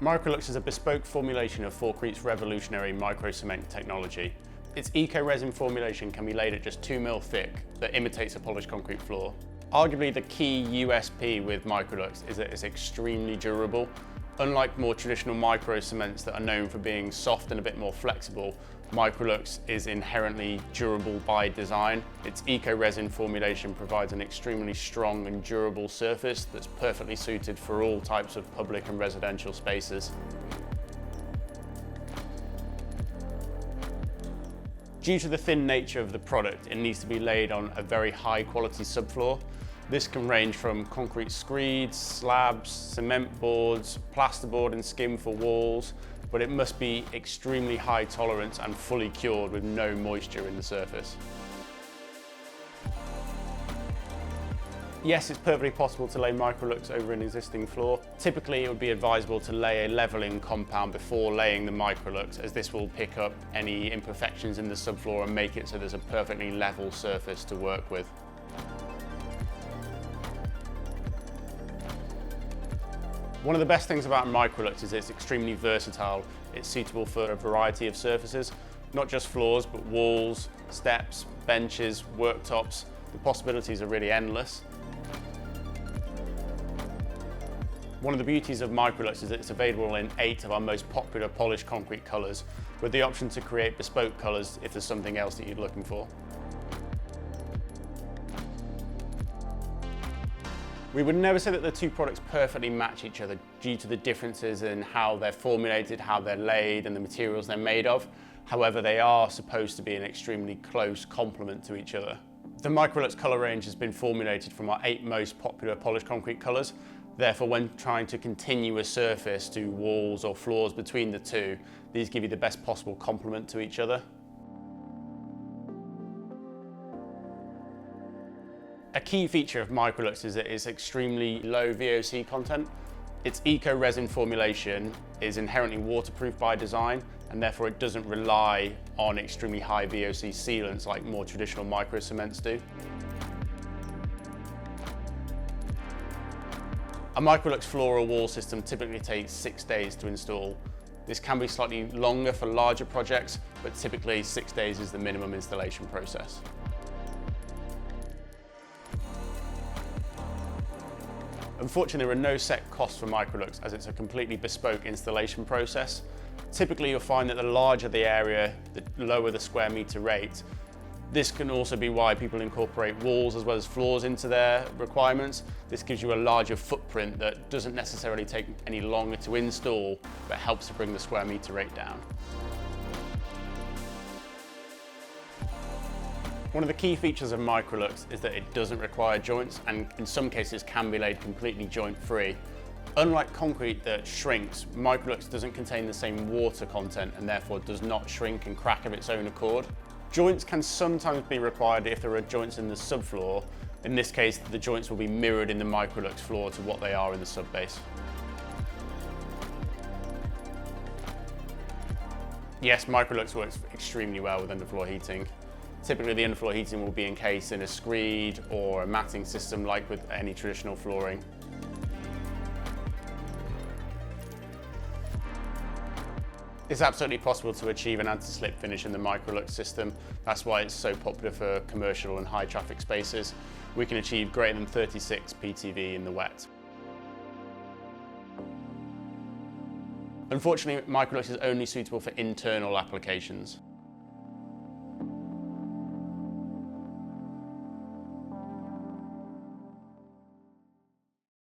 MicroLux is a bespoke formulation of Forecrete's revolutionary micro-cement technology. Its eco-resin formulation can be laid at just 2 mm thick that imitates a polished concrete floor. Arguably the key USP with MicroLux is that it's extremely durable. Unlike more traditional micro-cements that are known for being soft and a bit more flexible, MicroLux is inherently durable by design. Its eco-resin formulation provides an extremely strong and durable surface that's perfectly suited for all types of public and residential spaces. Due to the thin nature of the product, it needs to be laid on a very high quality subfloor. This can range from concrete screeds, slabs, cement boards, plasterboard and skim for walls, but it must be extremely high tolerance and fully cured with no moisture in the surface. Yes, it's perfectly possible to lay MicroLux over an existing floor. Typically, it would be advisable to lay a leveling compound before laying the MicroLux, as this will pick up any imperfections in the subfloor and make it so there's a perfectly level surface to work with. One of the best things about MicroLux is it's extremely versatile. It's suitable for a variety of surfaces, not just floors, but walls, steps, benches, worktops. The possibilities are really endless. One of the beauties of MicroLux is that it's available in 8 of our most popular polished concrete colours, with the option to create bespoke colours if there's something else that you're looking for. We would never say that the two products perfectly match each other due to the differences in how they're formulated, how they're laid, and the materials they're made of. However, they are supposed to be an extremely close complement to each other. The MicroLux colour range has been formulated from our 8 most popular polished concrete colours. Therefore, when trying to continue a surface to walls or floors between the two, these give you the best possible complement to each other. A key feature of MicroLux is that it's extremely low VOC content. Its eco-resin formulation is inherently waterproof by design, and therefore it doesn't rely on extremely high VOC sealants like more traditional micro-cements do. A MicroLux floor or wall system typically takes 6 days to install. This can be slightly longer for larger projects, but typically 6 days is the minimum installation process. Unfortunately, there are no set costs for MicroLux as it's a completely bespoke installation process. Typically, you'll find that the larger the area, the lower the square metre rate. This can also be why people incorporate walls as well as floors into their requirements. This gives you a larger footprint that doesn't necessarily take any longer to install, but helps to bring the square metre rate down. One of the key features of MicroLux is that it doesn't require joints, and in some cases can be laid completely joint-free. Unlike concrete that shrinks, MicroLux doesn't contain the same water content and therefore does not shrink and crack of its own accord. Joints can sometimes be required if there are joints in the subfloor. In this case, the joints will be mirrored in the MicroLux floor to what they are in the subbase. Yes, MicroLux works extremely well with underfloor heating. Typically, the underfloor heating will be encased in a screed or a matting system like with any traditional flooring. It's absolutely possible to achieve an anti-slip finish in the MicroLux system. That's why it's so popular for commercial and high traffic spaces. We can achieve greater than 36 PTV in the wet. Unfortunately, MicroLux is only suitable for internal applications.